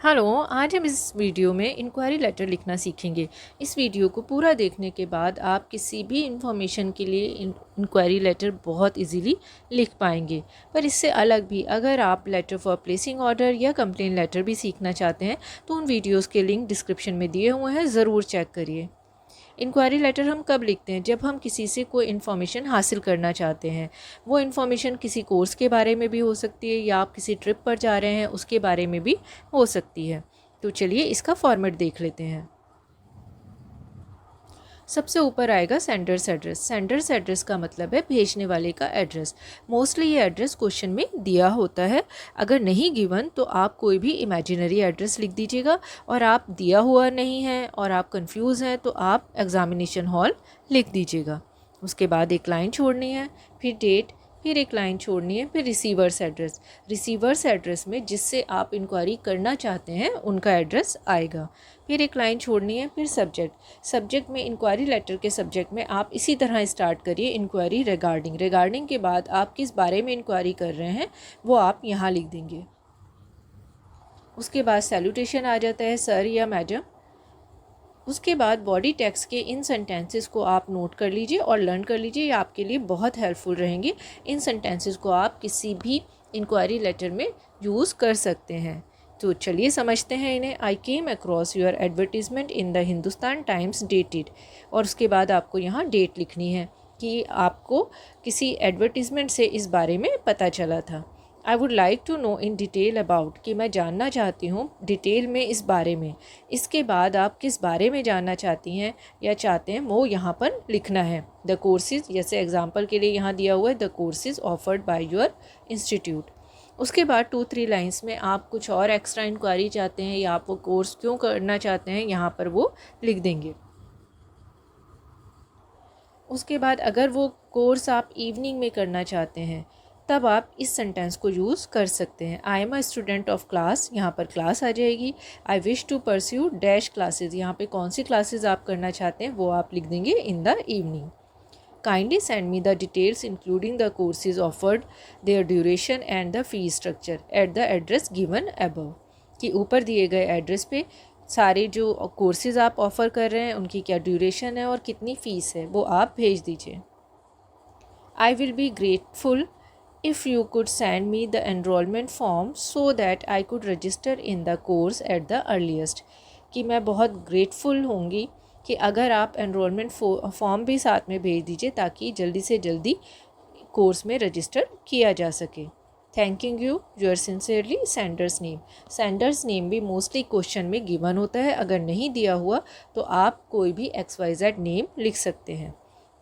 Hello, आज हम इस वीडियो में इंक्वायरी लेटर लिखना सीखेंगे। इस वीडियो को पूरा देखने के बाद आप किसी भी इंफॉर्मेशन के लिए इंक्वायरी लेटर बहुत इजीली लिख पाएंगे। पर इससे अलग भी अगर आप लेटर फॉर प्लेसिंग ऑर्डर या कंप्लेन लेटर भी सीखना चाहते हैं तो उन वीडियोस के लिंक डिस्क्रिप्शन में दिए हुए हैं, ज़रूर चेक करिए। इंक्वायरी लेटर हम कब लिखते हैं? जब हम किसी से कोई इन्फॉर्मेशन हासिल करना चाहते हैं। वो इन्फॉर्मेशन किसी कोर्स के बारे में भी हो सकती है या आप किसी ट्रिप पर जा रहे हैं उसके बारे में भी हो सकती है। तो चलिए इसका फॉर्मेट देख लेते हैं। सबसे ऊपर आएगा सेंडर्स एड्रेस। सेंडर्स एड्रेस का मतलब है भेजने वाले का एड्रेस। मोस्टली ये एड्रेस क्वेश्चन में दिया होता है। अगर नहीं गिवन तो आप कोई भी इमेजिनरी एड्रेस लिख दीजिएगा, और आप दिया हुआ नहीं है और आप कंफ्यूज हैं तो आप एग्जामिनेशन हॉल लिख दीजिएगा। उसके बाद एक लाइन छोड़नी है, फिर डेट, फिर एक लाइन छोड़नी है, फिर रिसीवर्स एड्रेस। रिसीवर्स एड्रेस में जिससे आप इंक्वायरी करना चाहते हैं उनका एड्रेस आएगा। फिर एक लाइन छोड़नी है, फिर सब्जेक्ट। सब्जेक्ट में इंक्वायरी लेटर के सब्जेक्ट में आप इसी तरह स्टार्ट करिए, इंक्वायरी रिगार्डिंग। रिगार्डिंग के बाद आप किस बारे में इंक्वायरी कर रहे हैं वो आप यहाँ लिख देंगे। उसके बाद सैल्यूटेशन आ जाता है, सर या मैडम। उसके बाद बॉडी टेक्स्ट के इन सेंटेंसेस को आप नोट कर लीजिए और लर्न कर लीजिए, ये आपके लिए बहुत हेल्पफुल रहेंगे। इन सेंटेंसेस को आप किसी भी इंक्वायरी लेटर में यूज़ कर सकते हैं। तो चलिए समझते हैं इन्हें। I came across your advertisement in the Hindustan Times dated, और उसके बाद आपको यहाँ डेट लिखनी है कि आपको किसी एडवर्टीज़मेंट से इस बारे में पता चला था। I would like to know in detail about, कि मैं जानना चाहती हूँ डिटेल में इस बारे में। इसके बाद आप किस बारे में जानना चाहती हैं या चाहते हैं वो यहाँ पर लिखना है। द कोर्सेज, जैसे एग्जांपल के लिए यहाँ दिया हुआ है the courses offered by your institute. उसके बाद 2-3 लाइंस में आप कुछ और एक्स्ट्रा इंक्वायरी चाहते हैं या आप वो कोर्स क्यों करना चाहते हैं यहाँ पर वो लिख देंगे। उसके बाद अगर वो कोर्स आप इवनिंग में करना चाहते हैं तब आप इस सेंटेंस को यूज़ कर सकते हैं। I am a student of class, यहाँ पर क्लास आ जाएगी। I wish to pursue dash classes, यहाँ पे कौन सी क्लासेज आप करना चाहते हैं वो आप लिख देंगे in the evening. Kindly send me the details including the courses offered, their duration and the fee structure at the address given above, कि ऊपर दिए गए एड्रेस पे सारे जो कोर्सेज आप ऑफ़र कर रहे हैं उनकी क्या ड्यूरेशन है और कितनी फ़ीस है वो आप भेज दीजिए। I will be grateful if you could send me the enrollment form so that I could register in the course at the earliest, कि मैं बहुत ग्रेटफुल होंगी कि अगर आप एनरोलमेंट फॉर्म भी साथ में भेज दीजिए ताकि जल्दी से जल्दी कोर्स में रजिस्टर किया जा सके। Thanking you, your sincerely sender's name. Sender's name भी मोस्टली क्वेश्चन में गिवन होता है। अगर नहीं दिया हुआ तो आप कोई भी XYZ नेम लिख सकते हैं।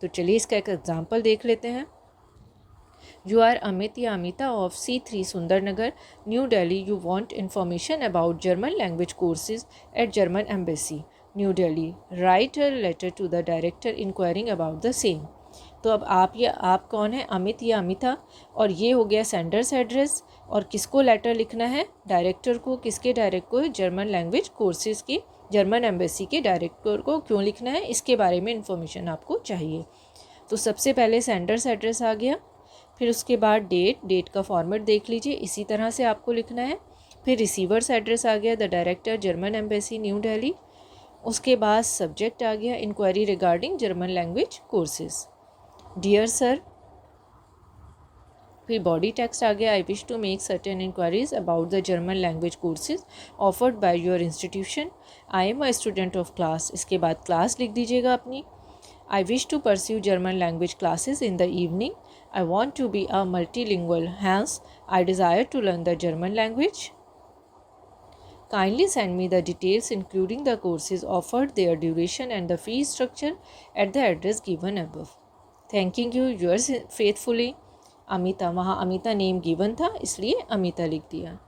तो चलिए इसका एक एग्जाम्पल देख लेते हैं। You are Amit या Amita of C3 Sundarnagar, New Delhi. You want information about German language courses at German Embassy, New Delhi. Write a letter to the director inquiring about the same. तो अब आप कौन है, अमित या अमिता, और ये हो गया सेंडर्स एड्रेस। और किसको लेटर लिखना है? डायरेक्टर को। किसके डायरेक्टर को? जर्मन लैंग्वेज कोर्सेज़ की जर्मन एम्बेसी के डायरेक्टर को। क्यों लिखना है इसके बारे में इन्फॉर्मेशन आपको चाहिए। तो सबसे पहले सेंडर्स एड्रेस आ गया, फिर उसके बाद डेट का फॉर्मेट देख लीजिए, इसी तरह से आपको लिखना है। फिर रिसीवर्स एड्रेस आ गया, the director German embassy New Delhi. उसके बाद सब्जेक्ट आ गया, inquiry regarding German language courses, dear sir. फिर बॉडी टेक्स्ट आ गया, I wish to make certain inquiries about the German language courses offered by your institution. I am a student of class, इसके बाद class लिख दीजिएगा अपनी। I wish to pursue German language classes in the evening. I want to be a multilingual, hence I desire to learn the German language. Kindly send me the details including the courses offered, their duration and the fee structure at the address given above. Thanking you, yours faithfully, Amita. वहाँ Amita name given था इसलिए अमिता लिख दिया।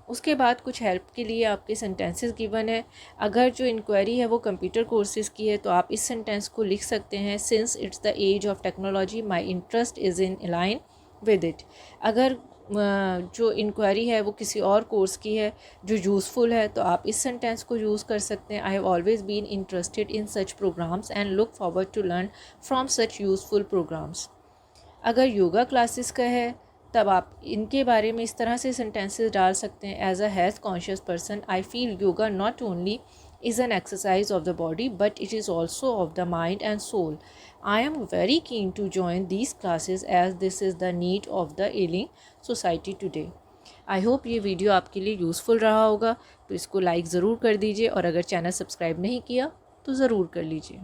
उसके बाद कुछ help के लिए आपके सेंटेंसेस गिवन है। अगर जो इंक्वायरी है वो कंप्यूटर कोर्सेज़ की है तो आप इस सेंटेंस को लिख सकते हैं, since it's the age of technology my interest is in line with it. अगर जो इंक्वायरी है वो किसी और कोर्स की है जो यूज़फुल है तो आप इस सेंटेंस को यूज़ कर सकते हैं। I have always been interested in such programs and look forward to learn from such useful programs. अगर योगा क्लासेस का है तब आप इनके बारे में इस तरह से सेंटेंसेस डाल सकते हैं। As a health conscious person I feel yoga not only is an exercise of the body but it is also of the mind and soul. I am very keen to join these classes as this is the need of the ailing society today. I hope ये video आपके लिए useful रहा होगा, तो इसको like ज़रूर कर दीजिए और अगर चैनल सब्सक्राइब नहीं किया तो ज़रूर कर लीजिए।